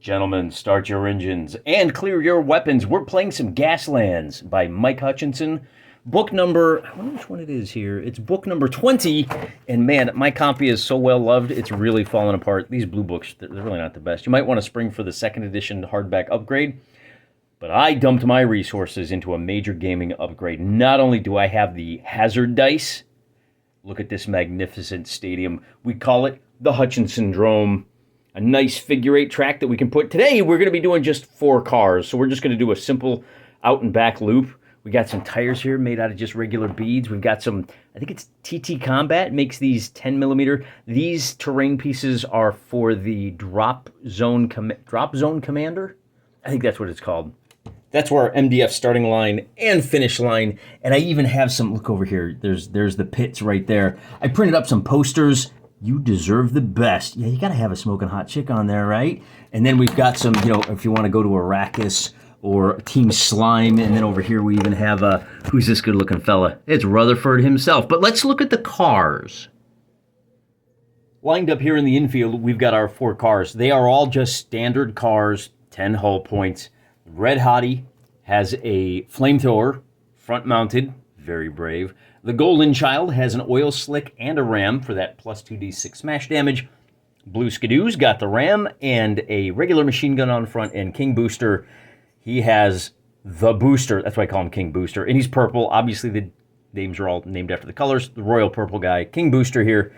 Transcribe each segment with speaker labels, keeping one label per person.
Speaker 1: Gentlemen, start your engines and clear your weapons. We're playing some Gaslands by Mike Hutchinson. Book number, I wonder which one it is here. It's book number 20. And man, my copy is so well loved, it's really falling apart. These blue books, they're really not the best. You might want to spring for the second edition hardback upgrade. But I dumped my resources into a major gaming upgrade. Not only do I have the hazard dice, look at this magnificent stadium. We call it the Hutchinsondrome. A nice figure eight track that we can put. Today, we're going to be doing just 4 cars. So we're just going to do a simple out and back loop. We got some tires here made out of just regular beads. We've got some, I think it's TT Combat, makes these 10 millimeter. These terrain pieces are for the drop zone commander. I think that's what it's called. That's where our MDF starting line and finish line. And I even have some, look over here, there's the pits right there. I printed up some posters. You deserve the best. Yeah, you got to have a smoking hot chick on there, right? And then we've got some, if you want to go to Arrakis or Team Slime. And then over here we even have, who's this good looking fella? It's Rutherford himself. But let's look at the cars. Lined up here in the infield, we've got our 4 cars. They are all just standard cars, 10 hull points. Red Hottie has a flamethrower, front mounted, very brave. The Golden Child has an oil slick and a ram for that plus 2d6 smash damage. Blue Skidoo's got the ram and a regular machine gun on front. And King Booster, he has the booster. That's why I call him King Booster. And he's purple. Obviously, the names are all named after the colors. The royal purple guy. King Booster here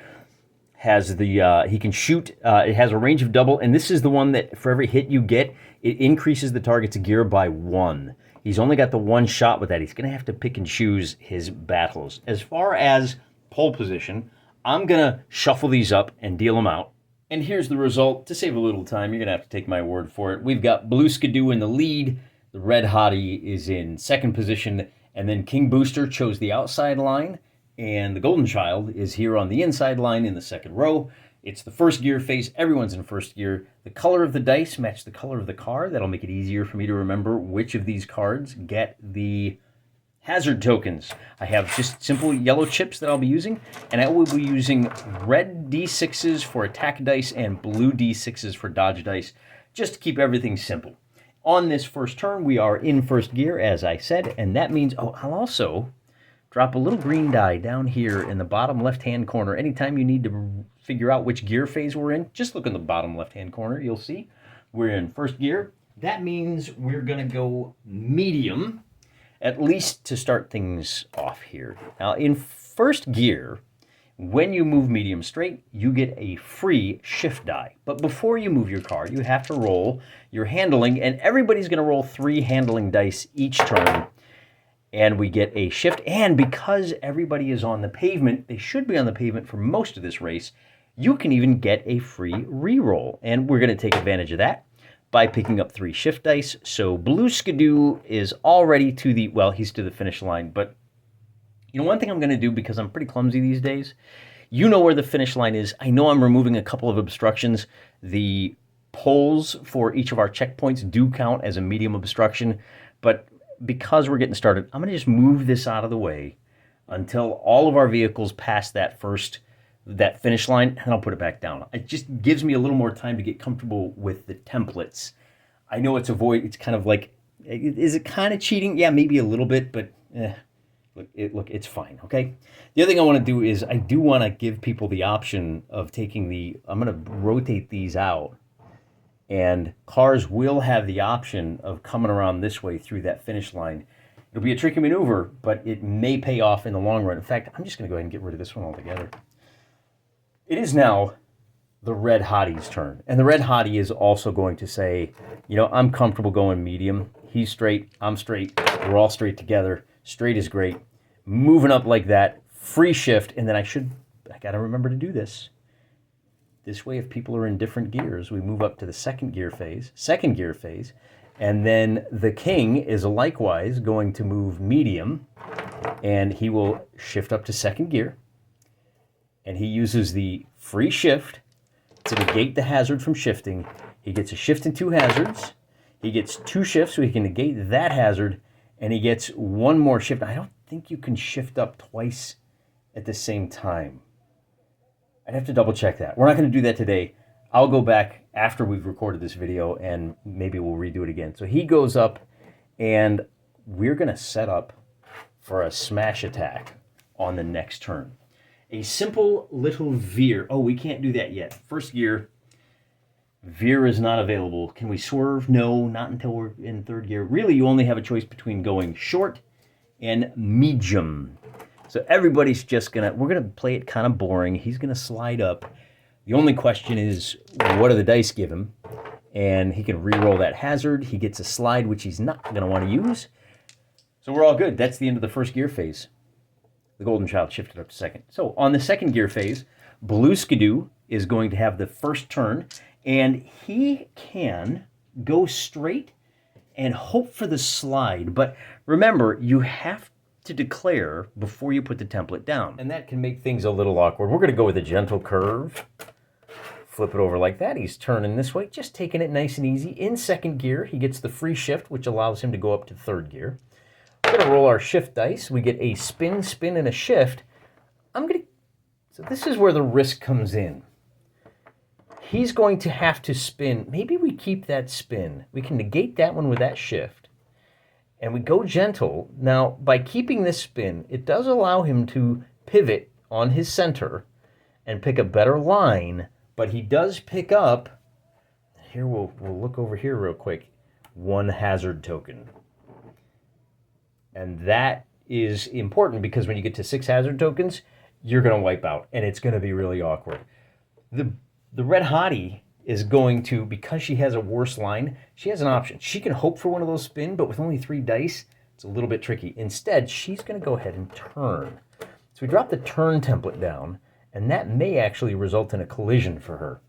Speaker 1: has the, he can shoot. It has a range of double. And this is the one that for every hit you get, it increases the target's gear by 1. He's only got the 1 shot with that. He's going to have to pick and choose his battles. As far as pole position, I'm going to shuffle these up and deal them out. And here's the result. To save a little time, you're going to have to take my word for it. We've got Blue Skidoo in the lead. The Red Hottie is in second position. And then King Booster chose the outside line. And the Golden Child is here on the inside line in the second row. It's the first gear phase. Everyone's in first gear. The color of the dice match the color of the car. That'll make it easier for me to remember which of these cards get the hazard tokens. I have just simple yellow chips that I'll be using, and I will be using red D6s for attack dice and blue D6s for dodge dice, just to keep everything simple. On this first turn, we are in first gear, as I said, and that means, I'll also drop a little green die down here in the bottom left-hand corner. Anytime you need to figure out which gear phase we're in, just look in the bottom left-hand corner. You'll see we're in first gear. That means we're going to go medium, at least to start things off here. Now, in first gear, when you move medium straight, you get a free shift die. But before you move your car, you have to roll your handling, and everybody's going to roll 3 handling dice each turn. And we get a shift. And because everybody is on the pavement, they should be on the pavement for most of this race, you can even get a free reroll. And we're going to take advantage of that by picking up 3 shift dice. So Blue Skidoo is already to the, well, he's to the finish line. But one thing I'm going to do, because I'm pretty clumsy these days, you know where the finish line is. I know I'm removing a couple of obstructions. The poles for each of our checkpoints do count as a medium obstruction, but because we're getting started, I'm going to just move this out of the way until all of our vehicles pass that finish line, and I'll put it back down. It just gives me a little more time to get comfortable with the templates. I know it's kind of like, is it kind of cheating? Yeah, maybe a little bit, but look, it's fine, okay? The other thing I want to do is I do want to give people the option of I'm going to rotate these out. And cars will have the option of coming around this way through that finish line. It'll be a tricky maneuver, but it may pay off in the long run. In fact, I'm just going to go ahead and get rid of this one altogether. It is now the Red Hottie's turn. And the Red Hottie is also going to say, I'm comfortable going medium. He's straight, I'm straight. We're all straight together. Straight is great. Moving up like that, free shift, and then I got to remember to do this. This way, if people are in different gears, we move up to the second gear phase, and then the King is likewise going to move medium, and he will shift up to second gear, and he uses the free shift to negate the hazard from shifting. He gets a shift and 2 hazards. He gets 2 shifts, so he can negate that hazard, and he gets 1 more shift. I don't think you can shift up twice at the same time. I'd have to double check that. We're not going to do that today. I'll go back after we've recorded this video and maybe we'll redo it again. So he goes up and we're going to set up for a smash attack on the next turn. A simple little veer. Oh, we can't do that yet. First gear, veer is not available. Can we swerve? No, not until we're in third gear. Really, you only have a choice between going short and medium. So everybody's just we're gonna play it kind of boring. He's gonna slide up. The only question is, what do the dice give him? And he can re-roll that hazard. He gets a slide, which he's not gonna want to use. So we're all good. That's the end of the first gear phase. The Golden Child shifted up to second. So on the second gear phase, Blue Skidoo is going to have the first turn, and he can go straight and hope for the slide. But remember, you have to declare before you put the template down, and that can make things a little awkward. We're going to go with a gentle curve. Flip it over like that. He's turning this way, just taking it nice and easy. In second gear, he gets the free shift, which allows him to go up to third gear. We're going to roll our shift dice. We get a spin, spin, and a shift. So this is where the risk comes in. He's going to have to spin. Maybe we keep that spin. We can negate that one with that shift. And we go gentle. Now, by keeping this spin, it does allow him to pivot on his center and pick a better line, but he does pick up, here we'll look over here real quick, 1 hazard token. And that is important because when you get to 6 hazard tokens, you're going to wipe out, and it's going to be really awkward. The Red Hottie is going to, because she has a worse line, she has an option. She can hope for one of those spin, but with only 3 dice, it's a little bit tricky. Instead, she's going to go ahead and turn. So we drop the turn template down, and that may actually result in a collision for her.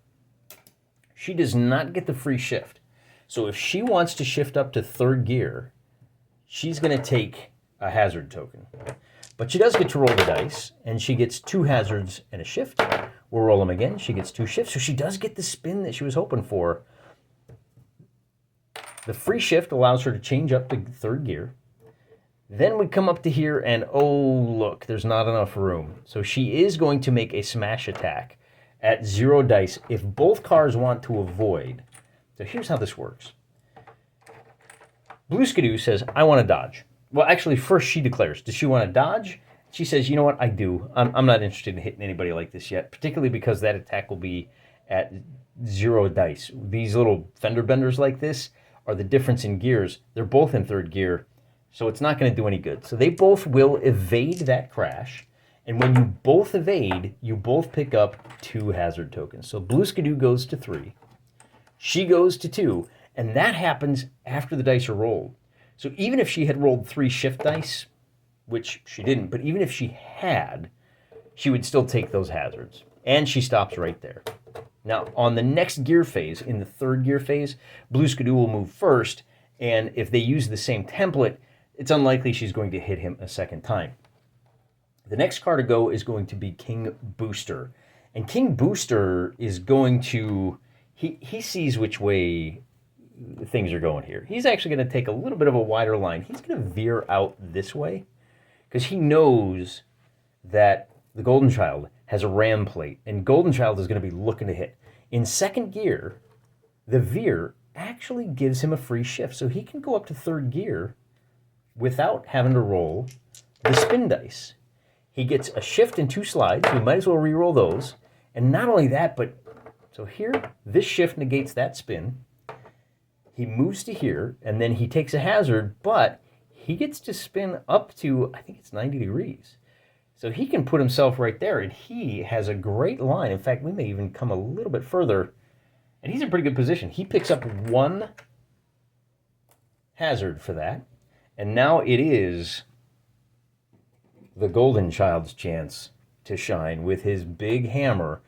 Speaker 1: She does not get the free shift. So if she wants to shift up to third gear, she's going to take a hazard token. But she does get to roll the dice, and she gets 2 hazards and a shift. We'll roll them again. She gets 2 shifts, so she does get the spin that she was hoping for. The free shift allows her to change up to third gear. Then we come up to here, and oh, look, there's not enough room. So she is going to make a smash attack at 0 dice if both cars want to avoid. So here's how this works. Blue Skidoo says, I want to dodge. Well, actually, first she declares, does she want to dodge? She says, you know what, I do. I'm not interested in hitting anybody like this yet, particularly because that attack will be at 0 dice. These little fender benders like this are the difference in gears. They're both in third gear, so it's not going to do any good. So they both will evade that crash, and when you both evade, you both pick up 2 hazard tokens. So Blue Skidoo goes to 3. She goes to 2, and that happens after the dice are rolled. So even if she had rolled 3 shift dice, which she didn't, but even if she had, she would still take those hazards. And she stops right there. Now, on the next gear phase, in the third gear phase, Blue Skidoo will move first, and if they use the same template, it's unlikely she's going to hit him a second time. The next car to go is going to be King Booster. And King Booster is going to, he sees which way things are going here. He's actually going to take a little bit of a wider line. He's going to veer out this way because he knows that the Golden Child has a ram plate, and Golden Child is going to be looking to hit. In second gear, the veer actually gives him a free shift, so he can go up to third gear without having to roll the spin dice. He gets a shift and 2 slides. We might as well re-roll those. And not only that, but so here, this shift negates that spin. He moves to here, and then he takes a hazard, but he gets to spin up to, I think it's 90 degrees. So he can put himself right there, and he has a great line. In fact, we may even come a little bit further, and he's in pretty good position. He picks up 1 hazard for that, and now it is the Golden Child's chance to shine with his big hammer.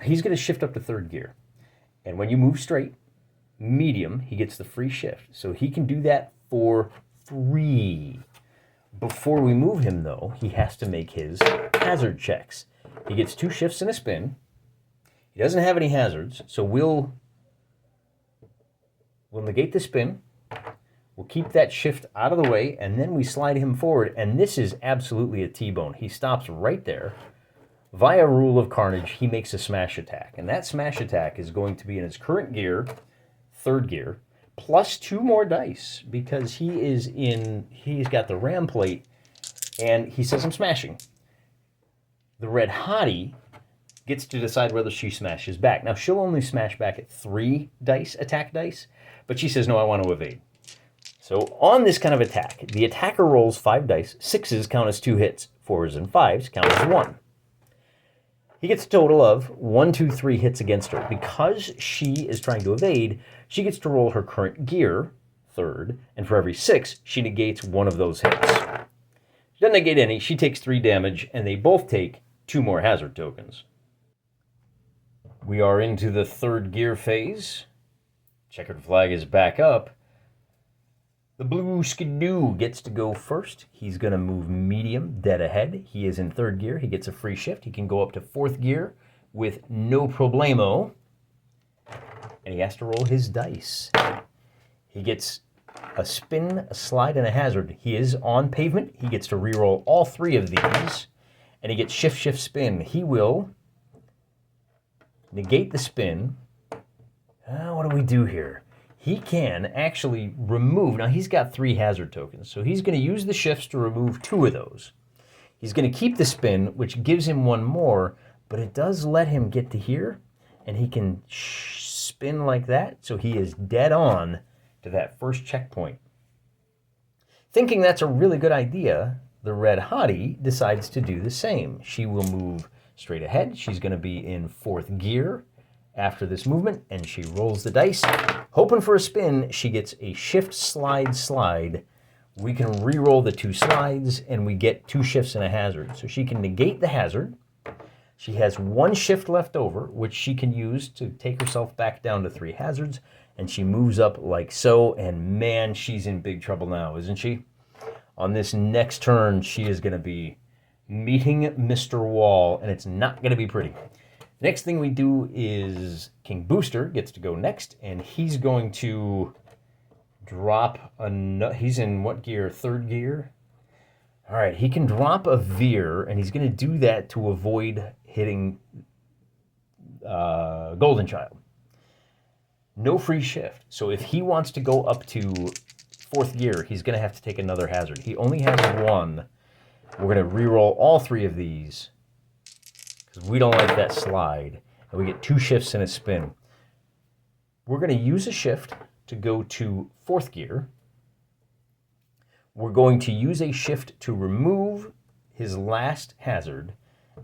Speaker 1: He's going to shift up to third gear, and when you move straight, medium, he gets the free shift. So he can do that for free. Before we move him, though, he has to make his hazard checks. He gets 2 shifts and a spin. He doesn't have any hazards, so we'll negate the spin. We'll keep that shift out of the way, and then we slide him forward, and this is absolutely a T-bone. He stops right there. Via rule of carnage, he makes a smash attack. And that smash attack is going to be in his current gear, 3rd gear, plus 2 more dice, because he's got the ram plate, and he says, I'm smashing. The red hottie gets to decide whether she smashes back. Now, she'll only smash back at 3 dice, attack dice, but she says, no, I want to evade. So on this kind of attack, the attacker rolls 5 dice. 6s count as 2 hits. 4s and 5s count as 1. He gets a total of 1, 2, 3 hits against her. Because she is trying to evade, she gets to roll her current gear, 3rd, and for every 6, she negates 1 of those hits. She doesn't negate any, she takes 3 damage, and they both take 2 more hazard tokens. We are into the 3rd gear phase. Checkered flag is back up. The blue skidoo gets to go first. He's going to move medium, dead ahead. He is in 3rd gear. He gets a free shift. He can go up to 4th gear with no problemo. And he has to roll his dice. He gets a spin, a slide, and a hazard. He is on pavement. He gets to reroll all 3 of these. And he gets shift, shift, spin. He will negate the spin. What do we do here? He can actually remove, now he's got 3 hazard tokens, so he's going to use the shifts to remove 2 of those. He's going to keep the spin, which gives him 1 more, but it does let him get to here, and he can spin like that, so he is dead on to that first checkpoint. Thinking that's a really good idea, the red hottie decides to do the same. She will move straight ahead. She's going to be in 4th gear after this movement, and she rolls the dice. Hoping for a spin, she gets a shift, slide, slide. We can re-roll the 2 slides, and we get 2 shifts and a hazard. So she can negate the hazard. She has 1 shift left over, which she can use to take herself back down to 3 hazards, and she moves up like so, and man, she's in big trouble now, isn't she? On this next turn, she is going to be meeting Mr. Wall, and it's not going to be pretty. Next thing we do is King Booster gets to go next, and he's going to drop he's in what gear? 3rd gear? All right, he can drop a veer, and he's going to do that to avoid hitting Golden Child. No free shift. So if he wants to go up to 4th gear, he's going to have to take another hazard. He only has 1. We're going to re-roll all 3 of these, because we don't like that slide, and we get 2 shifts and a spin. We're going to use a shift to go to 4th gear. We're going to use a shift to remove his last hazard,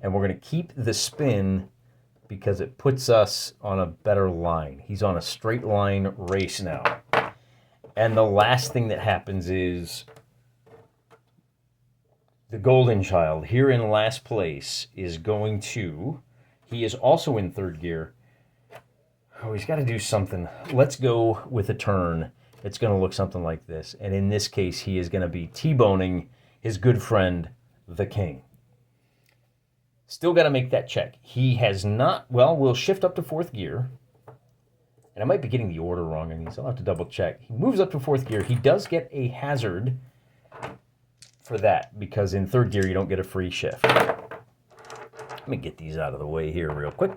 Speaker 1: and we're going to keep the spin because it puts us on a better line. He's on a straight line race now. And the last thing that happens is the Golden Child, here in last place, is going to... He is also in 3rd gear. Oh, he's got to do something. Let's go with a turn. It's going to look something like this. And in this case, he is going to be T-boning his good friend, the King. Still got to make that check. He has not... Well, we'll shift up to 4th gear. And I might be getting the order wrong on these. I'll have to double check. He moves up to 4th gear. He does get a hazard for that, because in 3rd gear you don't get a free shift. Let me get these out of the way here real quick.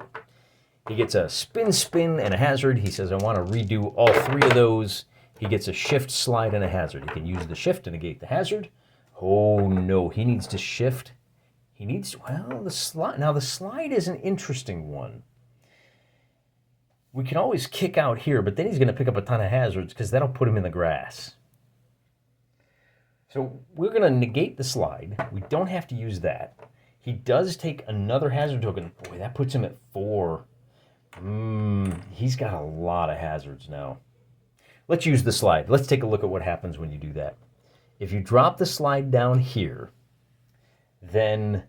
Speaker 1: He gets a spin, spin, and a hazard. He says, I want to redo all 3 of those. He gets a shift, slide, and a hazard. He can use the shift to negate the hazard. Oh no, he needs to shift. He needs, well, the slide. Now the slide is an interesting one. We can always kick out here, but then he's going to pick up a ton of hazards because that'll put him in the grass. So we're going to negate the slide. We don't have to use that. He does take another hazard token. Boy, that puts him at 4. He's got a lot of hazards now. Let's use the slide. Let's take a look at what happens when you do that. If you drop the slide down here, then...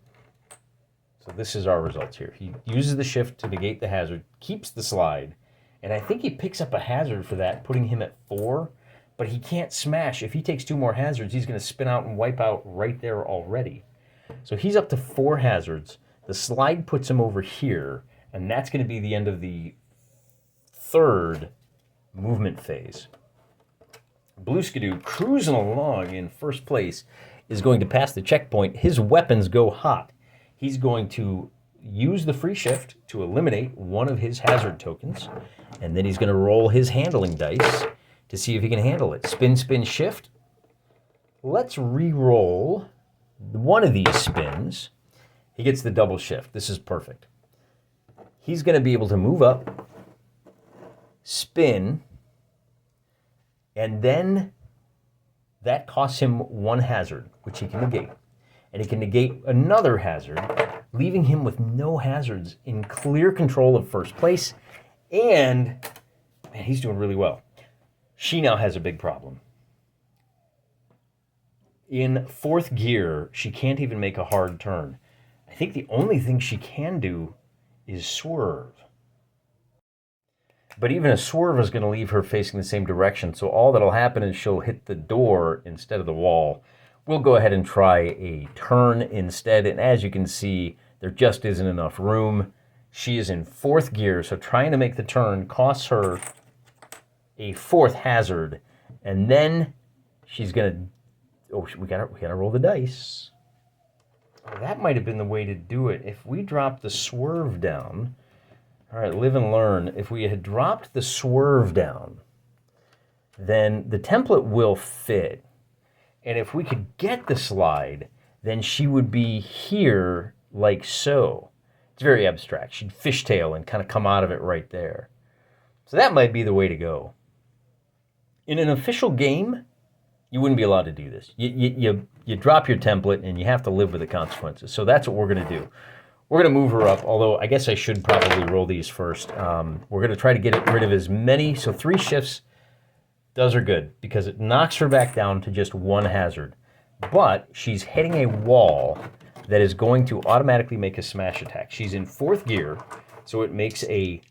Speaker 1: So this is our results here. He uses the shift to negate the hazard, keeps the slide, and I think he picks up a hazard for that, putting him at 4. But he can't smash. If he takes 2 more hazards, he's going to spin out and wipe out right there already. So he's up to 4 hazards. The slide puts him over here, and that's going to be the end of the 3rd movement phase. Blue Skidoo, cruising along in 1st place, is going to pass the checkpoint. His weapons go hot. He's going to use the free shift to eliminate one of his hazard tokens, and then he's going to roll his handling dice to see if he can handle it. Spin, spin, shift. Let's re-roll one of these spins. He gets the double shift. This is perfect. He's going to be able to move up, spin, and then that costs him one hazard, which he can negate. And he can negate another hazard, leaving him with no hazards in clear control of first place. And man, he's doing really well. She now has a big problem. In fourth gear, she can't even make a hard turn. I think the only thing she can do is swerve. But even a swerve is going to leave her facing the same direction, so all that'll happen is she'll hit the door instead of the wall. We'll go ahead and try a turn instead, and as you can see, there just isn't enough room. She is in fourth gear, so trying to make the turn costs her a fourth hazard, and then she's going to... Oh, we gotta roll the dice. That might have been the way to do it. If we drop the swerve down... All right, live and learn. If we had dropped the swerve down, then the template will fit. And if we could get the slide, then she would be here like so. It's very abstract. She'd fishtail and kind of come out of it right there. So that might be the way to go. In an official game, you wouldn't be allowed to do this. You drop your template and you have to live with the consequences. So that's what we're going to do. We're going to move her up, although I guess I should probably roll these first. We're going to try to get rid of as many. So 3 shifts does her good because it knocks her back down to just 1 hazard. But she's hitting a wall that is going to automatically make a smash attack. She's in 4th gear, so it makes a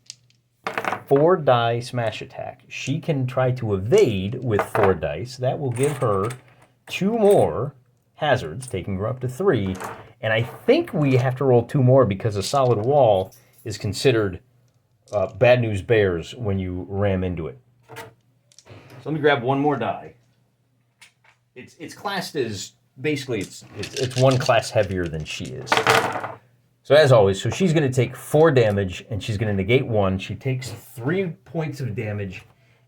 Speaker 1: 4-die smash attack. She can try to evade with 4 dice. That will give her 2 more hazards, taking her up to 3. And I think we have to roll 2 more because a solid wall is considered bad news bears when you ram into it. So let me grab 1 more die. It's classed as, basically, it's 1 class heavier than she is. So as always, so she's going to take 4 damage, and she's going to negate 1. She takes 3 points of damage,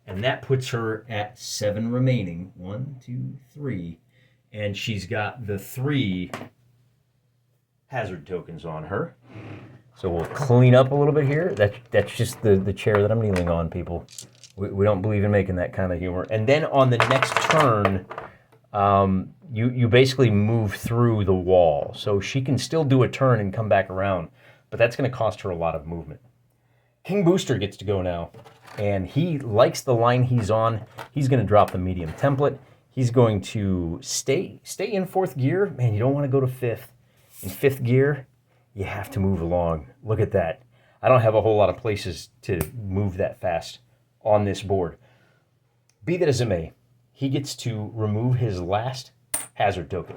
Speaker 1: and that puts her at 7 remaining. 1, 2, 3. And she's got the 3 hazard tokens on her. So we'll clean up a little bit here. That's just the chair that I'm kneeling on, people. We don't believe in making that kind of humor. And then on the next turn, you basically move through the wall. So she can still do a turn and come back around, but that's going to cost her a lot of movement. King Booster gets to go now, and he likes the line he's on. He's going to drop the medium template. He's going to stay in 4th gear. Man, you don't want to go to 5th. In 5th gear, you have to move along. Look at that. I don't have a whole lot of places to move that fast on this board. Be that as it may, he gets to remove his last hazard token.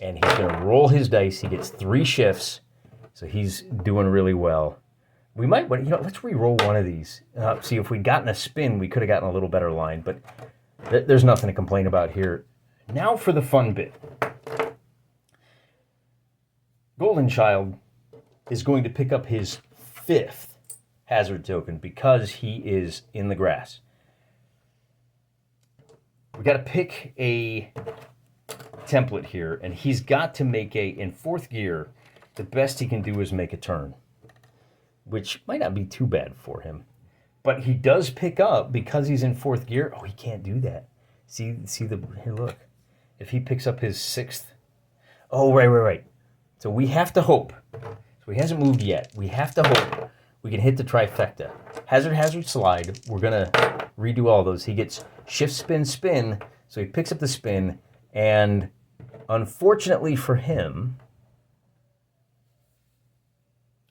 Speaker 1: And he's going to roll his dice. He gets 3 shifts, so he's doing really well. We might, let's re-roll one of these. See, if we'd gotten a spin, we could have gotten a little better line, but there's nothing to complain about here. Now for the fun bit. Golden Child is going to pick up his 5th hazard token because he is in the grass. We got to pick a template here, and he's got to make in 4th gear, the best he can do is make a turn, which might not be too bad for him. But he does pick up, because he's in 4th gear, oh, he can't do that. See here, look. If he picks up his 6th, oh, right. So we have to hope. So he hasn't moved yet. We have to hope we can hit the trifecta. Hazard, slide. We're going to redo all those. He gets shift, spin, spin. So he picks up the spin. And unfortunately for him,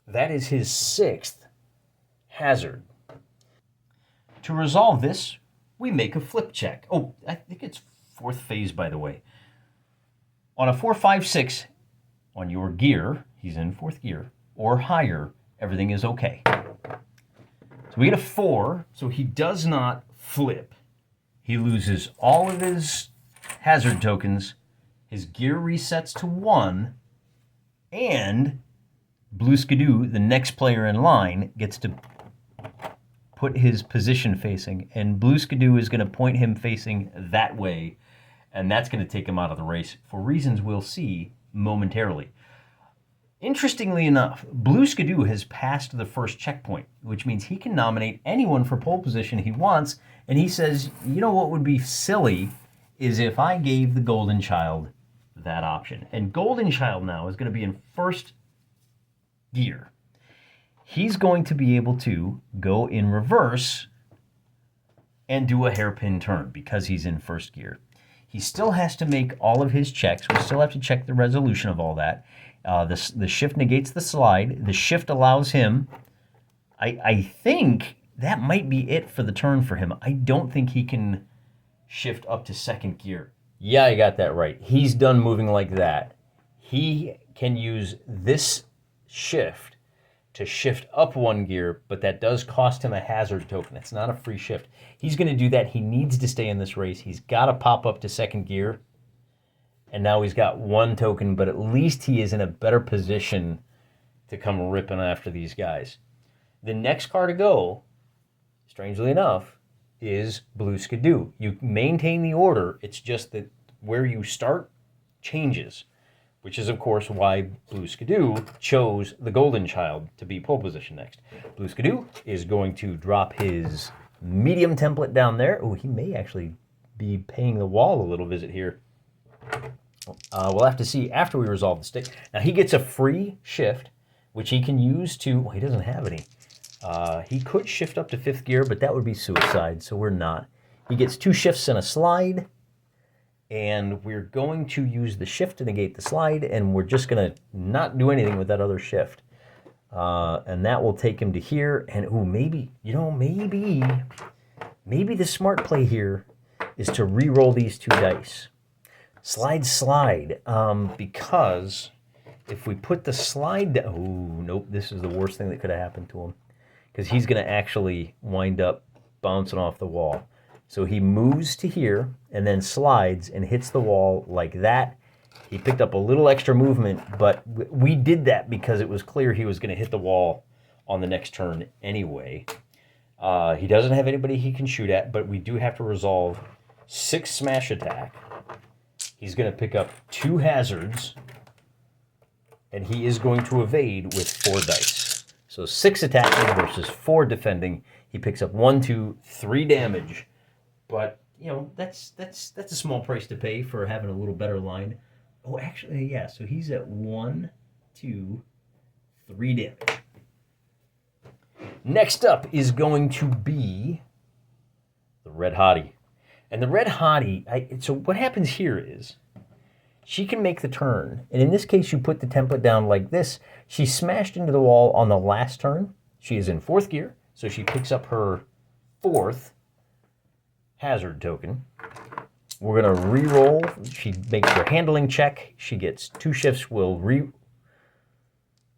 Speaker 1: that is his 6th hazard. To resolve this, we make a flip check. Oh, I think it's 4th phase, by the way. On a 4, 5, 6... on your gear, he's in 4th gear, or higher, everything is okay. So we get a 4, so he does not flip. He loses all of his hazard tokens, his gear resets to 1, and Blue Skidoo, the next player in line, gets to put his position facing, and Blue Skidoo is going to point him facing that way, and that's going to take him out of the race for reasons we'll see momentarily. Interestingly enough, Blue Skidoo has passed the first checkpoint, which means he can nominate anyone for pole position he wants, and he says, you know what would be silly is if I gave the Golden Child that option. And Golden Child now is going to be in first gear. He's going to be able to go in reverse and do a hairpin turn because he's in first gear. He still has to make all of his checks. We still have to check the resolution of all that. The shift negates the slide. The shift allows him, I think that might be it for the turn for him. I don't think he can shift up to second gear. Yeah, I got that right. He's done moving like that. He can use this shift to shift up one gear, but that does cost him a hazard token. It's not a free shift. He's going to do that. He needs to stay in this race. He's got to pop up to second gear. And now he's got one token, but at least he is in a better position to come ripping after these guys. The next car to go, strangely enough, is Blue Skidoo. You maintain the order. It's just that where you start changes, which is, of course, why Blue Skidoo chose the Golden Child to be pole position next. Blue Skidoo is going to drop his medium template down there. Oh, he may actually be paying the wall a little visit here. We'll have to see after we resolve the stick. Now, he gets a free shift, which he can use to... Well, he doesn't have any. He could shift up to fifth gear, but that would be suicide, so we're not. He gets 2 shifts and a slide, and we're going to use the shift to negate the slide, and we're just going to not do anything with that other shift. And that will take him to here, and ooh, maybe the smart play here is to re-roll these 2 dice. Slide, because if we put the slide down... Oh, nope, this is the worst thing that could have happened to him, because he's going to actually wind up bouncing off the wall. So he moves to here and then slides and hits the wall like that. He picked up a little extra movement, but we did that because it was clear he was going to hit the wall on the next turn anyway. He doesn't have anybody he can shoot at, but we do have to resolve 6 smash attack. He's going to pick up 2 hazards, and he is going to evade with 4 dice. So 6 attacking versus 4 defending. He picks up 1, 2, 3 damage. But, you know, that's a small price to pay for having a little better line. Oh, actually, yeah, so he's at 1, 2, 3 damage. Next up is going to be the Red Hottie. And the Red Hottie, so what happens here is she can make the turn. And in this case, you put the template down like this. She smashed into the wall on the last turn. She is in 4th gear, so she picks up her 4th hazard token. We're going to re-roll. She makes her handling check. She gets 2 shifts.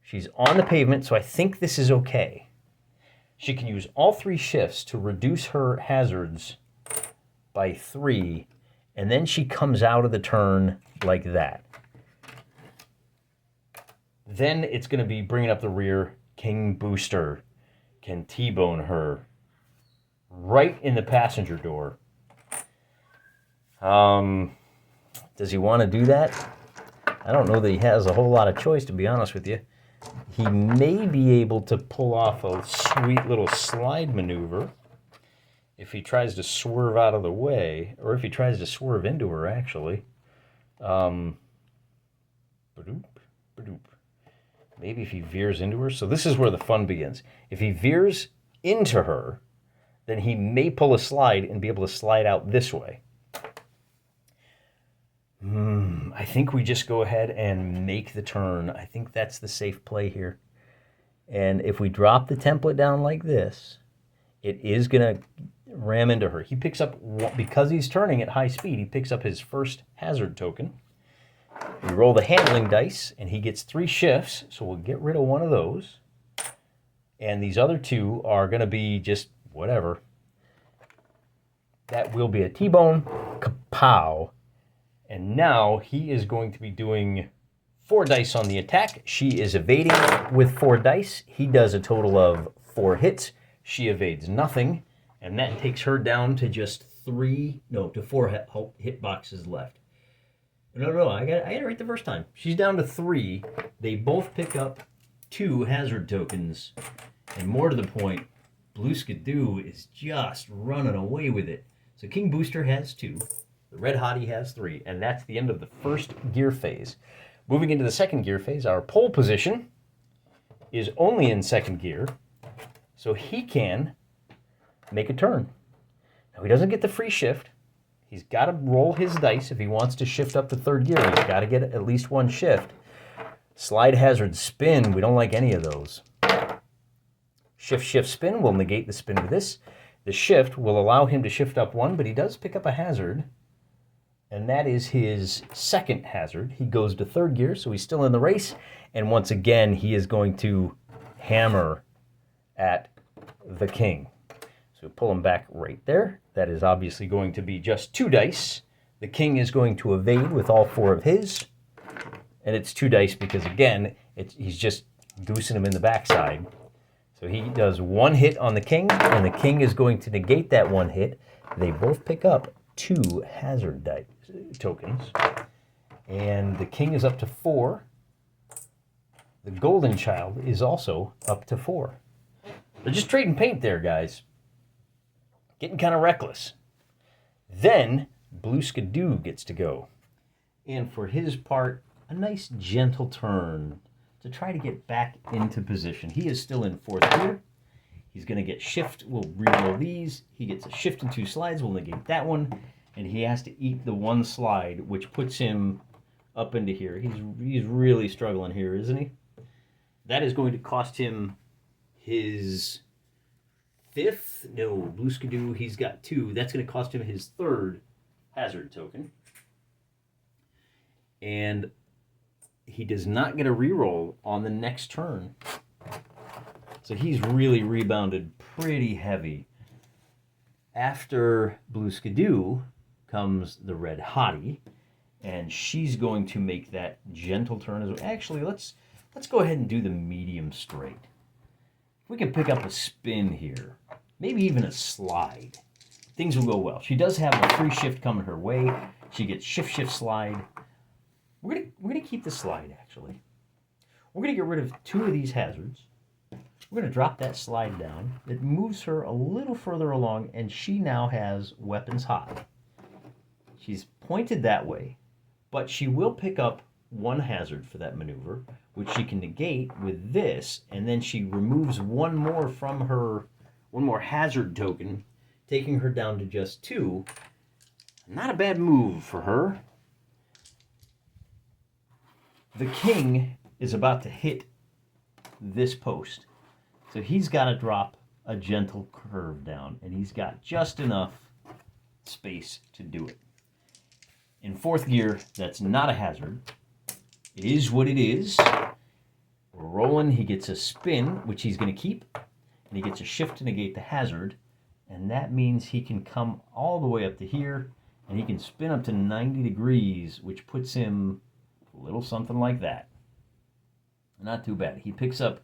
Speaker 1: She's on the pavement, so I think this is okay. She can use all 3 shifts to reduce her hazards by 3, and then she comes out of the turn like that. Then it's going to be bringing up the rear. King Booster can T-bone her right in the passenger door. Does he want to do that? I don't know that he has a whole lot of choice, to be honest with you. He may be able to pull off a sweet little slide maneuver if he tries to swerve out of the way, or if he tries to swerve into her, actually. Maybe if he veers into her. So this is where the fun begins. If he veers into her, then he may pull a slide and be able to slide out this way. I think we just go ahead and make the turn. I think that's the safe play here. And if we drop the template down like this, it is going to ram into her. He picks up, because he's turning at high speed, he picks up his first hazard token. We roll the handling dice, and he gets 3 shifts, so we'll get rid of one of those. And these other 2 are going to be just whatever. That will be a T-bone, kapow. And now he is going to be doing 4 dice on the attack. She is evading with 4 dice. He does a total of 4 hits. She evades nothing, and that takes her down to just 4 hit boxes left. No, I got it right the first time. She's down to 3. They both pick up 2 hazard tokens, and more to the point, Blue Skidoo is just running away with it. So King Booster has 2, the Red Hottie has 3, and that's the end of the first gear phase. Moving into the second gear phase, our pole position is only in second gear, so he can make a turn. Now he doesn't get the free shift. He's got to roll his dice if he wants to shift up to third gear. He's got to get at least 1 shift. Slide, hazard, spin, we don't like any of those. Shift, shift, spin will negate the spin with this. The shift will allow him to shift up 1, but he does pick up a hazard, and that is his second hazard. He goes to third gear, so he's still in the race, and once again, he is going to hammer at the king. So pull him back right there. That is obviously going to be just 2 dice. The king is going to evade with all 4 of his, and it's 2 dice because, again, he's just goosing him in the backside. So he does 1 hit on the king, and the king is going to negate that 1 hit. They both pick up 2 hazard dice tokens, and the king is up to 4. The golden child is also up to 4. They're just trading paint there, guys. Getting kind of reckless. Then Blue Skidoo gets to go, and for his part, a nice gentle turn to try to get back into position. He is still in 4th gear. He's going to get shift. We'll reroll these. He gets a shift and 2 slides. We'll negate that one. And he has to eat the 1 slide, which puts him up into here. He's really struggling here, isn't he? That is going to cost him his 5th. No, Blue Skidoo, he's got 2. That's going to cost him his 3rd hazard token. And he does not get a reroll on the next turn. So he's really rebounded pretty heavy. After Blue Skidoo comes the Red Hottie, and she's going to make that gentle turn as well. Actually, let's go ahead and do the medium straight. If we can pick up a spin here, maybe even a slide, things will go well. She does have a free shift coming her way. She gets shift, shift, slide. We're gonna keep the slide, actually. We're gonna get rid of 2 of these hazards. We're gonna drop that slide down. It moves her a little further along, and she now has weapons hot. She's pointed that way, but she will pick up 1 hazard for that maneuver, which she can negate with this, and then she removes 1 more from her, 1 more hazard token, taking her down to just 2. Not a bad move for her. The king is about to hit this post, so he's got to drop a gentle curve down, and he's got just enough space to do it. In 4th gear, that's not a hazard. It is what it is. We're rolling. He gets a spin, which he's going to keep, and he gets a shift to negate the hazard, and that means he can come all the way up to here, and he can spin up to 90 degrees, which puts him a little something like that. Not too bad. He picks up,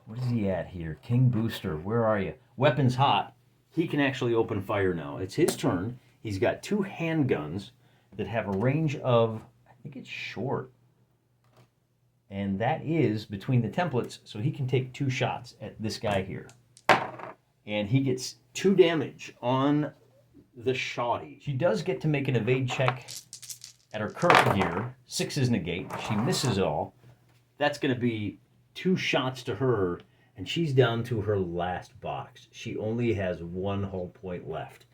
Speaker 1: what is he at here? King Booster, where are you? Weapons hot. He can actually open fire now. It's his turn. He's got 2 handguns that have a range of, I think it's short. And that is between the templates, so he can take 2 shots at this guy here. And he gets 2 damage on the shoddy. She does get to make an evade check at her current gear. 6 is negate. She misses all. That's going to be 2 shots to her, and she's down to her last box. She only has 1 hull point left.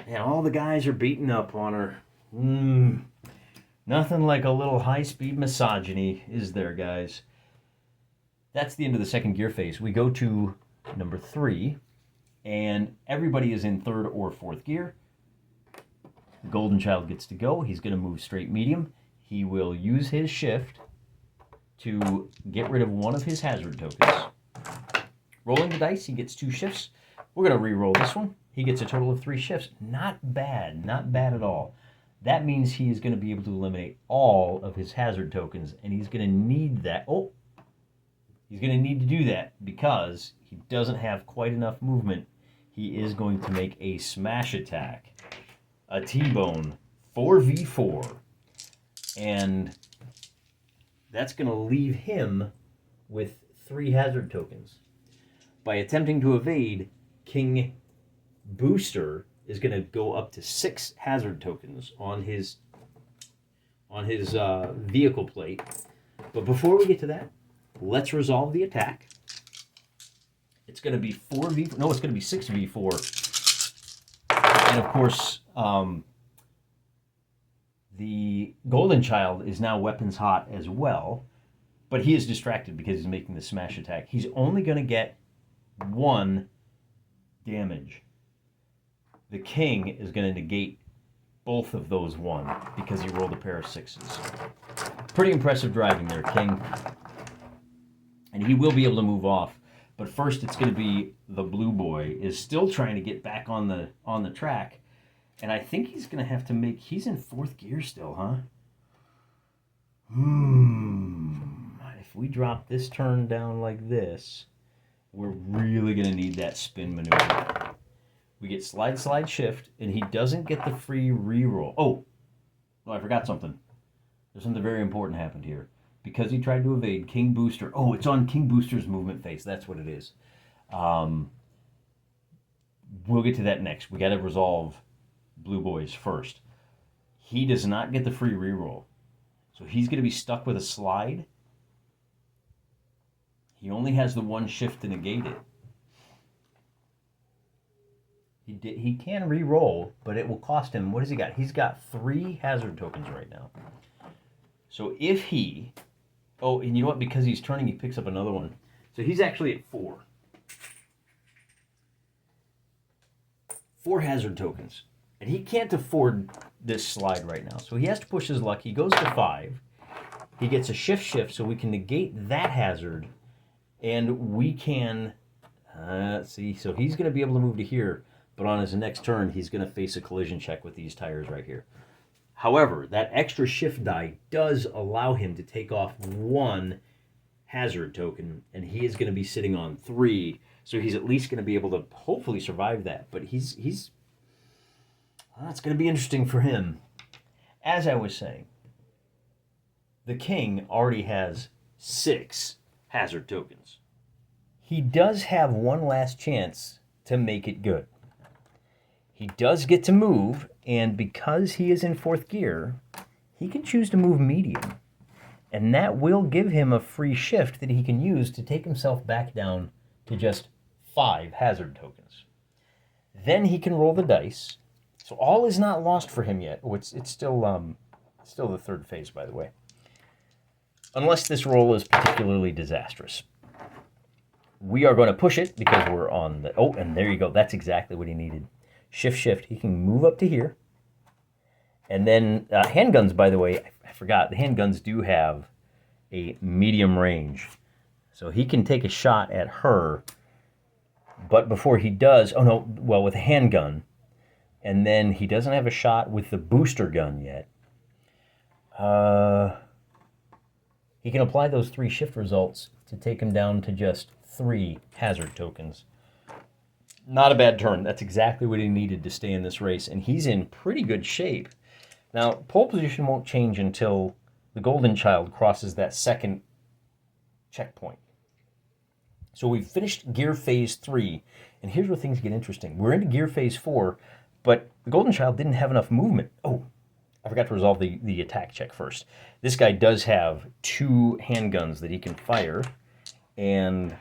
Speaker 1: And all the guys are beating up on her. Nothing like a little high-speed misogyny, is there, guys? That's the end of the second gear phase. We go to number 3, and everybody is in 3rd or 4th gear. The golden child gets to go. He's going to move straight medium. He will use his shift to get rid of 1 of his hazard tokens. Rolling the dice, he gets 2 shifts. We're going to re-roll this one. He gets a total of 3 shifts. Not bad. Not bad at all. That means he is going to be able to eliminate all of his hazard tokens, and he's going to need that. Oh, he's going to need to do that because he doesn't have quite enough movement. He is going to make a smash attack, a T-bone 4v4, and that's going to leave him with 3 hazard tokens. By attempting to evade, King Booster is going to go up to 6 hazard tokens on his vehicle plate. But before we get to that, let's resolve the attack. It's going to be 4v. No, it's going to be 6v4. And of course, the Golden Child is now weapons hot as well, but he is distracted because he's making the smash attack. He's only going to get 1 damage. The King is going to negate both of those 1 because he rolled a pair of 6s. Pretty impressive driving there, King. And he will be able to move off. But first, it's going to be the blue boy is still trying to get back on the track. And I think he's going to have to make... He's in 4th gear still, huh? If we drop this turn down like this, we're really going to need that spin maneuver. We get slide, slide, shift, and he doesn't get the free reroll. Oh, no, I forgot something. There's something very important happened here. Because he tried to evade King Booster. Oh, it's on King Booster's movement phase. That's what it is. We'll get to that next. We got to resolve Blue Boys first. He does not get the free reroll. So he's going to be stuck with a slide. He only has the 1 shift to negate it. He can re-roll, but it will cost him... What has he got? He's got 3 hazard tokens right now. So if he... Oh, and you know what? Because he's turning, he picks up another one. So he's actually at 4. 4 hazard tokens. And he can't afford this slide right now. So he has to push his luck. He goes to 5. He gets a shift, so we can negate that hazard. And we can... see, so he's going to be able to move to here. But on his next turn, he's going to face a collision check with these tires right here. However, that extra shift die does allow him to take off 1 hazard token, and he is going to be sitting on 3, so he's at least going to be able to hopefully survive that. But it's going to be interesting for him. As I was saying, the King already has 6 hazard tokens. He does have one last chance to make it good. He does get to move, and because he is in 4th gear, he can choose to move medium. And that will give him a free shift that he can use to take himself back down to just 5 hazard tokens. Then he can roll the dice. So all is not lost for him yet. Oh, it's still the 3rd phase, by the way. Unless this roll is particularly disastrous. We are going to push it because we're on the... Oh, and there you go. That's exactly what he needed. Shift. He can move up to here. And then handguns, by the way, I forgot. The handguns do have a medium range. So he can take a shot at her. But before he does... Oh, no. Well, with a handgun. And then he doesn't have a shot with the booster gun yet. He can apply those 3 shift results to take him down to just 3 hazard tokens. Not a bad turn. That's exactly what he needed to stay in this race, and he's in pretty good shape. Now, pole position won't change until the Golden Child crosses that 2nd checkpoint. So we've finished Gear Phase 3, and here's where things get interesting. We're into Gear Phase 4, but the Golden Child didn't have enough movement. Oh, I forgot to resolve the attack check first. This guy does have 2 handguns that he can fire, and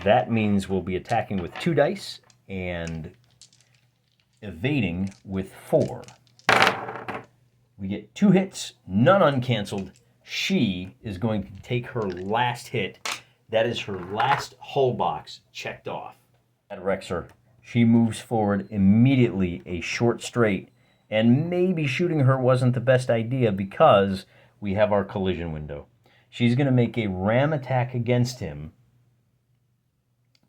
Speaker 1: that means we'll be attacking with 2 dice and evading with 4. We get 2 hits, none uncanceled. She is going to take her last hit. That is her last hull box checked off. That wrecks her. She moves forward immediately, a short straight, and maybe shooting her wasn't the best idea because we have our collision window. She's going to make a ram attack against him.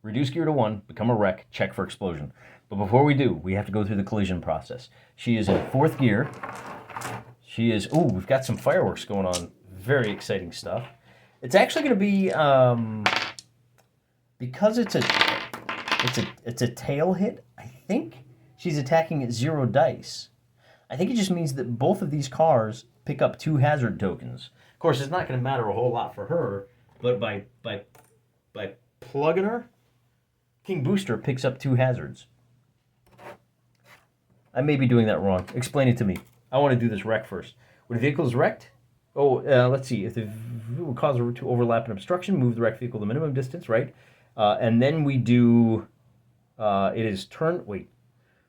Speaker 1: Reduce gear to 1, become a wreck, check for explosion. But before we do, we have to go through the collision process. She is in 4th gear. She is. Oh, we've got some fireworks going on. Very exciting stuff. It's actually going to be because it's a tail hit. I think she's attacking at 0 dice. I think it just means that both of these cars pick up 2 hazard tokens. Of course, it's not going to matter a whole lot for her, but by plugging her, King Booster picks up 2 hazards. I may be doing that wrong. Explain it to me. I want to do this wreck first. When a vehicle is wrecked, let's see. If the vehicle causes to overlap an obstruction, move the wrecked vehicle the minimum distance, right? And then we do, it is turn, wait.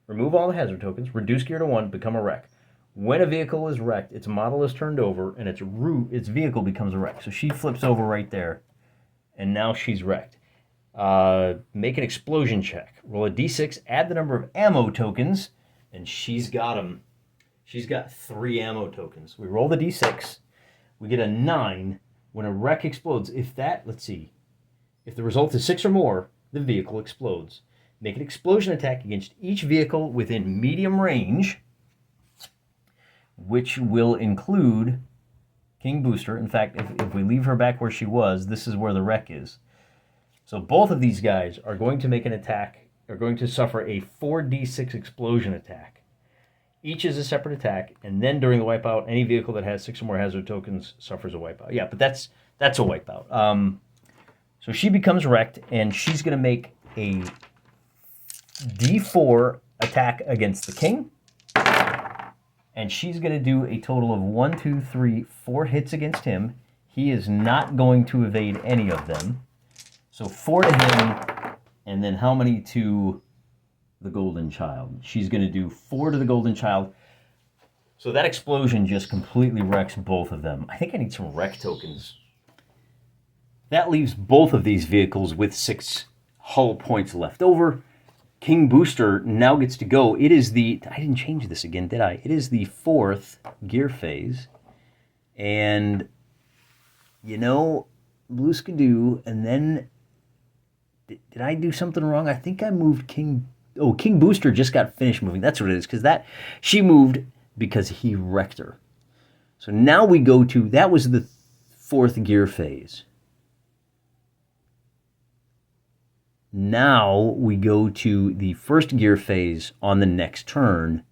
Speaker 1: Remove all the hazard tokens, reduce gear to 1, become a wreck. When a vehicle is wrecked, its model is turned over, and its vehicle becomes a wreck. So she flips over right there, and now she's wrecked. Make an explosion check. Roll a d6, add the number of ammo tokens, and she's got them. She's got 3 ammo tokens. We roll the d6. We get a 9. When a wreck explodes, let's see. If the result is 6 or more, the vehicle explodes. Make an explosion attack against each vehicle within medium range, which will include King Booster. In fact, if we leave her back where she was, this is where the wreck is. So both of these guys are going to make an attack, are going to suffer a 4d6 explosion attack. Each is a separate attack, and then during the wipeout, any vehicle that has 6 or more hazard tokens suffers a wipeout. Yeah, but that's a wipeout. So she becomes wrecked, and she's going to make a d4 attack against the king, and she's going to do a total of 1, 2, 3, 4 hits against him. He is not going to evade any of them. So 4 to him, and then how many to the golden child? She's going to do 4 to the golden child. So that explosion just completely wrecks both of them. I think I need some wreck tokens. That leaves both of these vehicles with 6 hull points left over. King Booster now gets to go. It is I didn't change this again, did I? It is the 4th gear phase. And, Blue Skidoo, and then, did I do something wrong? I think I moved King Booster just got finished moving. That's what it is, because she moved because he wrecked her. So now we go to, that was the 4th gear phase. Now we go to the 1st gear phase on the next turn.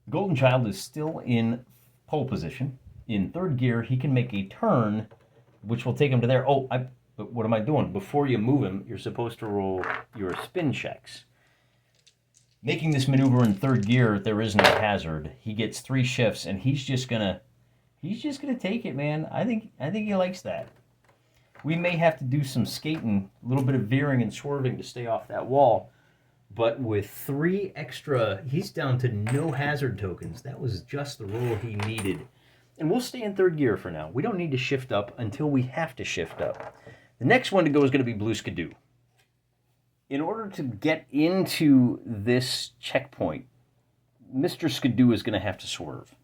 Speaker 1: The Golden Child is still in pole position. In 3rd gear, he can make a turn, which will take him to there. But what am I doing? Before you move him, you're supposed to roll your spin checks. Making this maneuver in 3rd gear, there is no hazard. He gets 3 shifts, and he's just gonna take it, man. I think he likes that. We may have to do some skating, a little bit of veering and swerving to stay off that wall. But with 3 extra, he's down to no hazard tokens. That was just the roll he needed. And we'll stay in 3rd gear for now. We don't need to shift up until we have to shift up. The next one to go is going to be Blue Skidoo. In order to get into this checkpoint, Mr. Skidoo is going to have to swerve.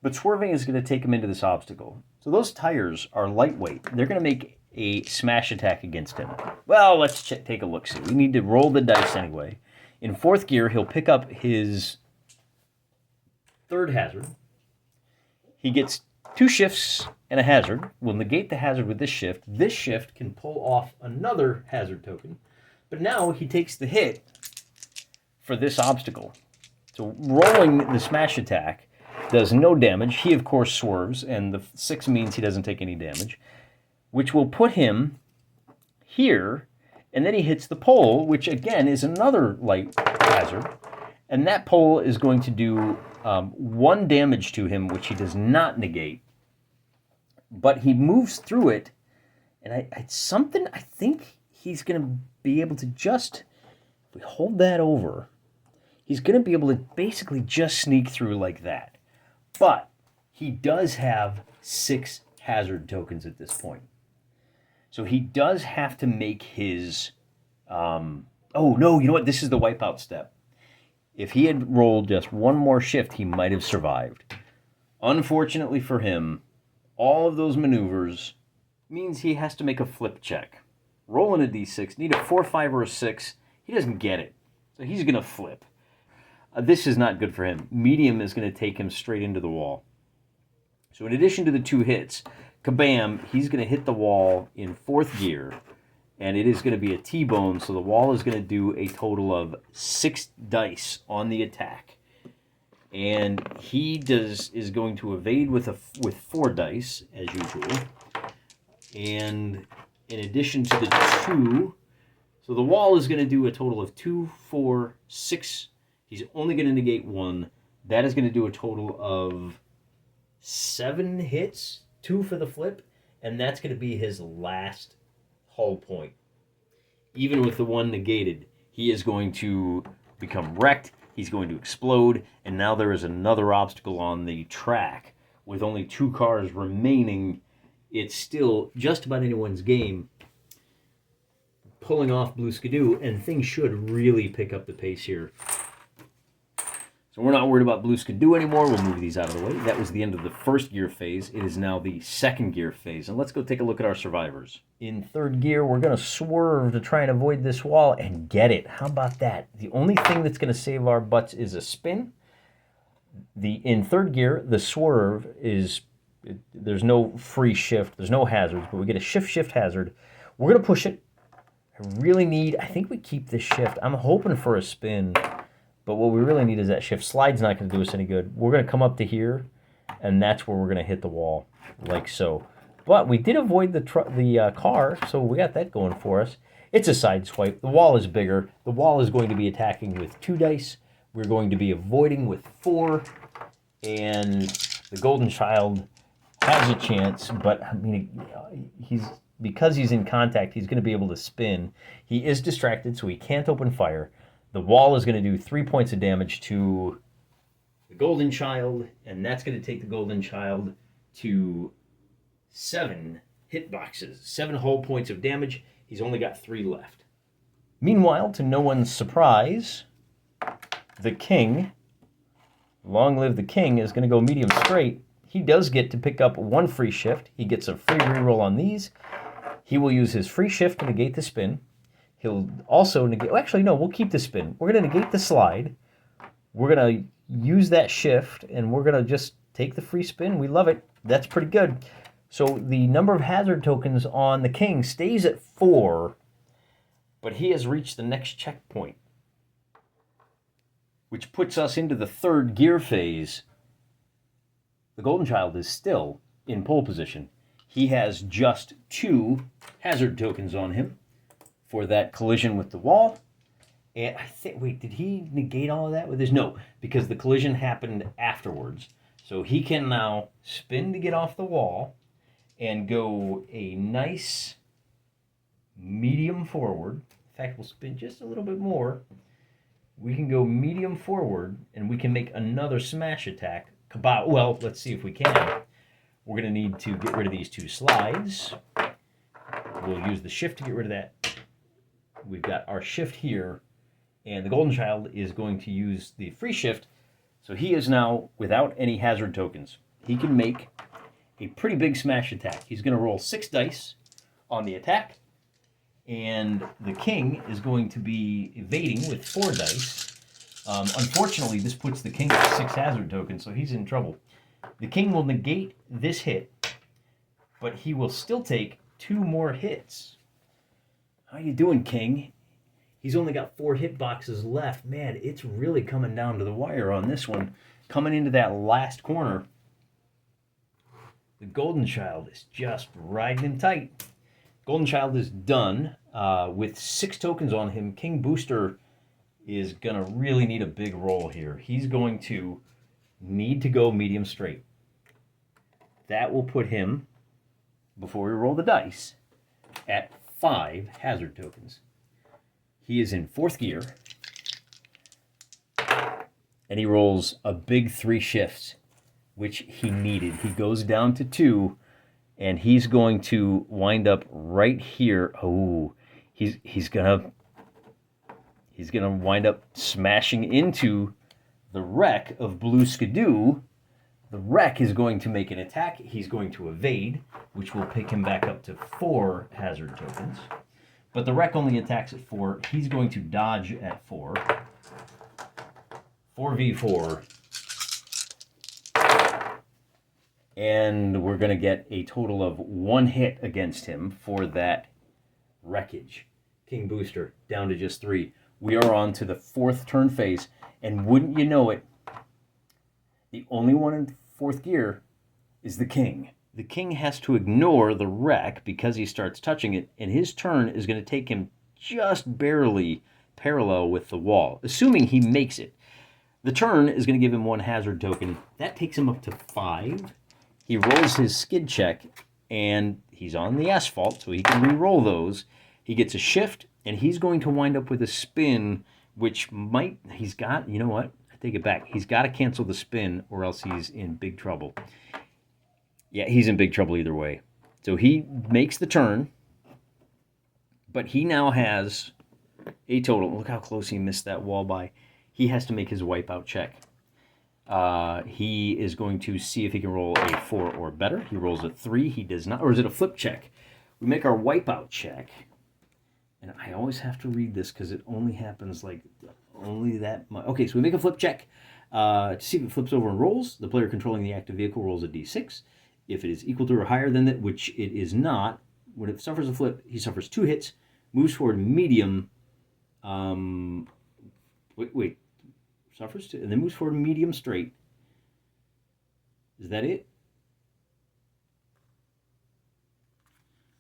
Speaker 1: But swerving is going to take him into this obstacle. So those tires are lightweight. They're going to make a smash attack against him. Well, let's take a look-see. We need to roll the dice anyway. In 4th gear, he'll pick up his 3rd hazard. He gets 2 shifts and a hazard. We'll negate the hazard with this shift. This shift can pull off another hazard token. But now he takes the hit for this obstacle. So rolling the smash attack does no damage. He, of course, swerves, and the 6 means he doesn't take any damage, which will put him here, and then he hits the pole, which, again, is another light hazard, and that pole is going to do 1 damage to him, which he does not negate, but he moves through it, and I think he's going to be able to just, if we hold that over, he's going to be able to basically just sneak through like that. But he does have 6 hazard tokens at this point. So he does have to make his... oh, no, you know what? This is the wipeout step. If he had rolled just 1 more shift, he might have survived. Unfortunately for him, all of those maneuvers means he has to make a flip check. Rolling a d6, need a 4, 5, or a 6. He doesn't get it. So he's going to flip. This is not good for him. Medium is going to take him straight into the wall. So in addition to the 2 hits, kabam, he's going to hit the wall in 4th gear, and it is going to be a T-bone, so the wall is going to do a total of 6 dice on the attack. And he is going to evade with 4 dice, as usual. And in addition to the 2, so the wall is going to do a total of 2, 4, 6. He's only going to negate 1. That is going to do a total of 7 hits, 2 for the flip, and that's going to be his last hull point. Even with the 1 negated, he is going to become wrecked, he's going to explode, and now there is another obstacle on the track. With only 2 cars remaining, it's still just about anyone's game pulling off Blue Skidoo, and things should really pick up the pace here. So we're not worried about Blue Skidoo anymore. We'll move these out of the way. That was the end of the 1st gear phase. It is now the 2nd gear phase. And let's go take a look at our survivors. In 3rd gear, we're going to swerve to try and avoid this wall and get it. How about that? The only thing that's going to save our butts is a spin. In 3rd gear, the swerve is, there's no free shift. There's no hazards, but we get a shift hazard. We're going to push it. I think we keep this shift. I'm hoping for a spin. But what we really need is that shift. Slide's not going to do us any good. We're going to come up to here, and that's where we're going to hit the wall, like so. But we did avoid the car, so we got that going for us. It's a side swipe. The wall is bigger. The wall is going to be attacking with 2 dice. We're going to be avoiding with 4. And the Golden Child has a chance, but I mean, because he's in contact, he's going to be able to spin. He is distracted, so he can't open fire. The wall is going to do 3 points of damage to the Golden Child, and that's going to take the Golden Child to 7 hitboxes, 7 whole points of damage. He's only got 3 left. Meanwhile, to no one's surprise, the King, long live the King, is going to go medium straight. He does get to pick up 1 free shift. He gets a free reroll on these. He will use his free shift to negate the spin. He'll also negate... Well, actually, no, we'll keep the spin. We're going to negate the slide. We're going to use that shift, and we're going to just take the free spin. We love it. That's pretty good. So the number of hazard tokens on the King stays at 4, but he has reached the next checkpoint, which puts us into the 3rd gear phase. The Golden Child is still in pole position. He has just 2 hazard tokens on him for that collision with the wall. And I think, wait, did he negate all of that with his? No, because the collision happened afterwards. So he can now spin to get off the wall and go a nice medium forward. In fact, we'll spin just a little bit more. We can go medium forward, and we can make another smash attack. Kabow. Well, let's see if we can. We're going to need to get rid of these 2 slides. We'll use the shift to get rid of that. We've got our shift here, and the Golden Child is going to use the free shift, so he is now without any hazard tokens. He can make a pretty big smash attack. He's going to roll 6 dice on the attack, and the King is going to be evading with 4 dice. Unfortunately, this puts the King at 6 hazard tokens, so he's in trouble. The King will negate this hit, but he will still take 2 more hits. How you doing, King? He's only got 4 hitboxes left. Man, it's really coming down to the wire on this one. Coming into that last corner, the Golden Child is just riding him tight. Golden Child is done with 6 tokens on him. King Booster is going to really need a big roll here. He's going to need to go medium straight. That will put him, before we roll the dice, at 5 hazard tokens. He is in 4th gear, and he rolls a big 3 shifts, which he needed. He goes down to 2, and he's going to wind up right here. Oh, he's gonna wind up smashing into the wreck of Blue Skidoo. The wreck is going to make an attack. He's going to evade, which will pick him back up to 4 hazard tokens. But the wreck only attacks at 4. He's going to dodge at 4. 4v4. And we're going to get a total of 1 hit against him for that wreckage. King Booster down to just 3. We are on to the 4th turn phase. And wouldn't you know it, the only one in 4th gear is the king. The king has to ignore the wreck because he starts touching it, and his turn is going to take him just barely parallel with the wall, assuming he makes it. The turn is going to give him 1 hazard token. That takes him up to 5. He rolls his skid check, and he's on the asphalt, so he can re-roll those. He gets a shift, and he's going to wind up with a spin, which might... He's got... You know what? I take it back. He's got to cancel the spin, or else he's in big trouble. Yeah, he's in big trouble either way. So he makes the turn, but he now has a total... Look how close he missed that wall by. He has to make his wipeout check. He is going to see if he can roll a 4 or better. He rolls a 3. He does not. Or is it a flip check? We make our wipeout check. And I always have to read this because it only happens like only that much. Okay, so we make a flip check. To see if it flips over and rolls, the player controlling the active vehicle rolls a d6. If it is equal to or higher than that, which it is not, when it suffers a flip, he suffers 2 hits, moves forward medium. Wait. Suffers 2, and then moves forward medium straight. Is that it?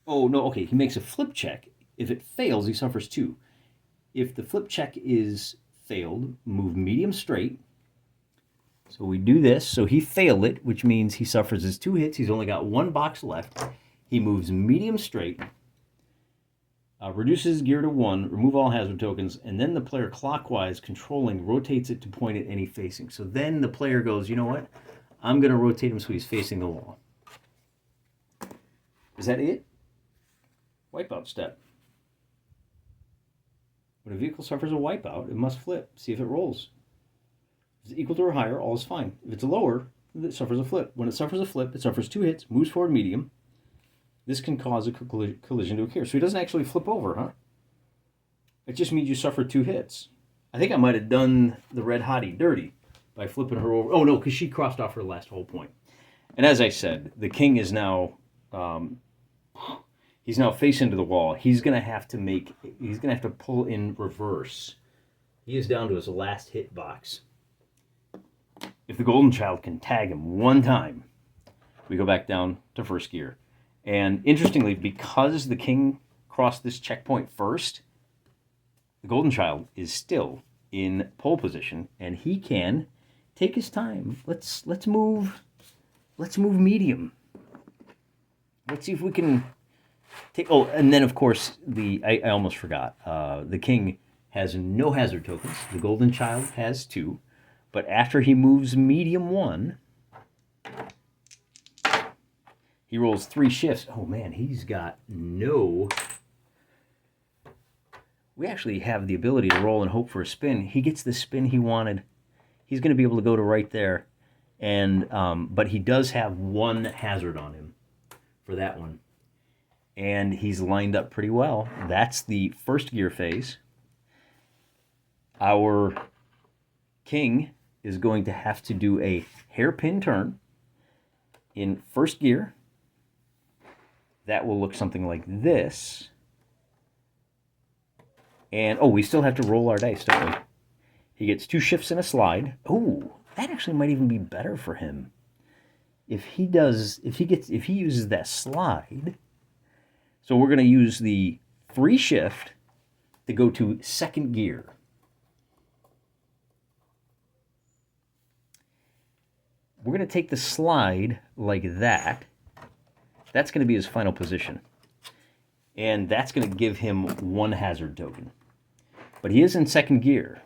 Speaker 1: Oh, no, okay. He makes a flip check. If it fails, he suffers 2. If the flip check is failed, move medium straight. So we do this. So he failed it, which means he suffers his 2 hits. He's only got 1 box left. He moves medium straight. Reduces gear to 1, remove all hazard tokens, and then the player clockwise controlling rotates it to point at any facing. So then the player goes, you know what? I'm going to rotate him so he's facing the wall. Is that it? Wipeout step. When a vehicle suffers a wipeout, it must flip. See if it rolls. If it's equal to or higher, all is fine. If it's lower, it suffers a flip. When it suffers a flip, it suffers 2 hits, moves forward medium. This can cause a collision to occur. So he doesn't actually flip over, huh? It just means you suffer 2 hits. I think I might have done the red hottie dirty by flipping her over. Oh, no, because she crossed off her last whole point. And as I said, the king is now... he's now face into the wall. He's going to have to pull in reverse. He is down to his last hit box. If the golden child can tag him 1 time, we go back down to 1st gear. And interestingly, because the king crossed this checkpoint first, the golden child is still in pole position, and he can take his time. Let's move medium. Let's see if we can take. Oh, and then of course I almost forgot. The king has no hazard tokens. The golden child has 2, but after he moves medium 1. He rolls 3 shifts. Oh, man, he's got no... We actually have the ability to roll and hope for a spin. He gets the spin he wanted. He's going to be able to go to right there. And but he does have 1 hazard on him for that one. And he's lined up pretty well. That's the 1st gear phase. Our king is going to have to do a hairpin turn in 1st gear. That will look something like this. And, oh, we still have to roll our dice, don't we? He gets 2 shifts and a slide. Oh, that actually might even be better for him. If he uses that slide. So we're going to use the 3 shift to go to 2nd gear. We're going to take the slide like that. That's going to be his final position. And that's going to give him 1 hazard token. But he is in 2nd gear.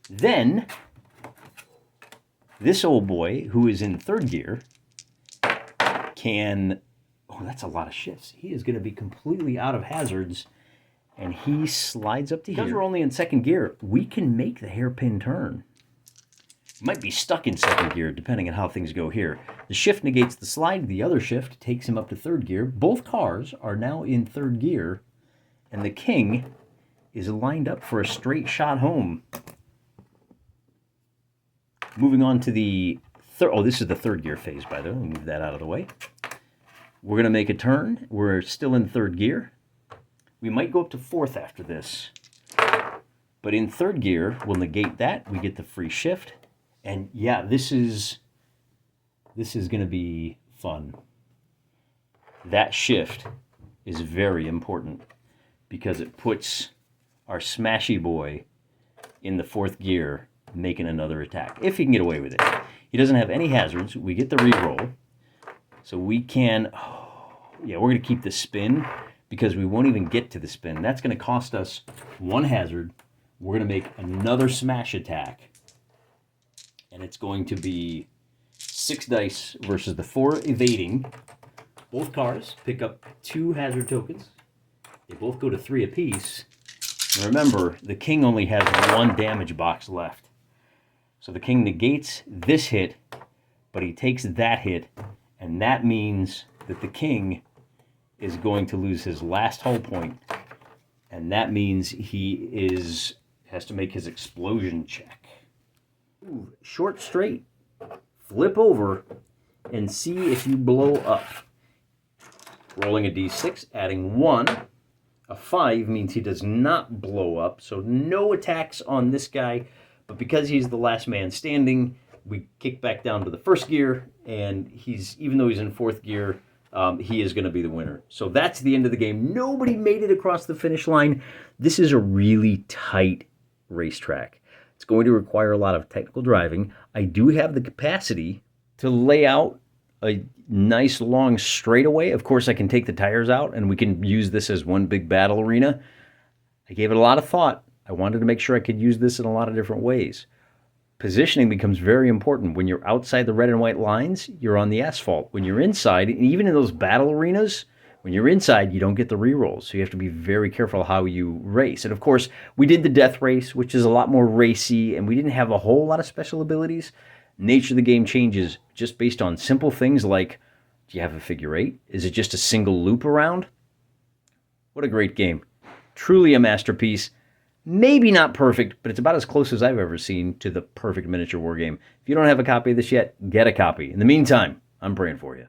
Speaker 1: Then, this old boy, who is in 3rd gear, can... Oh, that's a lot of shifts. He is going to be completely out of hazards. And he slides up to here. Because we're only in 2nd gear, we can make the hairpin turn. Might be stuck in 2nd gear, depending on how things go here. The shift negates the slide. The other shift takes him up to 3rd gear. Both cars are now in 3rd gear. And the king is lined up for a straight shot home. Moving on to the third. Oh, this is the third gear phase, by the way. Let me move that out of the way. We're going to make a turn. We're still in third gear. We might go up to fourth after this. But in third gear, we'll negate that. We get the free shift. And yeah, this is going to be fun. That shift is very important because it puts our smashy boy in the fourth gear making another attack, if he can get away with it. He doesn't have any hazards. We get the reroll. So we can, yeah, we're going to keep the spin because we won't even get to the spin. That's going to cost us one hazard. We're going to make another smash attack. And it's going to be 6 dice versus the 4 evading. Both cars pick up 2 hazard tokens. They both go to 3 apiece. And remember, the king only has 1 damage box left. So the king negates this hit, but he takes that hit, and that means that the king is going to lose his last hull point, and that means he has to make his explosion check. Ooh, short straight, flip over, and see if you blow up. Rolling a d6, adding 1. A 5 means he does not blow up, so no attacks on this guy. But because he's the last man standing, we kick back down to the first gear, and even though he's in fourth gear, he is going to be the winner. So that's the end of the game. Nobody made it across the finish line. This is a really tight racetrack. It's going to require a lot of technical driving. I do have the capacity to lay out a nice long straightaway. Of course, I can take the tires out, and we can use this as one big battle arena. I gave it a lot of thought. I wanted to make sure I could use this in a lot of different ways. Positioning becomes very important. When you're outside the red and white lines, you're on the asphalt. When you're inside, and even in those battle arenas, when you're inside, you don't get the rerolls. So you have to be very careful how you race. And of course, we did the death race, which is a lot more racy, and we didn't have a whole lot of special abilities. Nature of the game changes just based on simple things like, do you have a figure 8? Is it just a single loop around? What a great game. Truly a masterpiece. Maybe not perfect, but it's about as close as I've ever seen to the perfect miniature war game. If you don't have a copy of this yet, get a copy. In the meantime, I'm praying for you.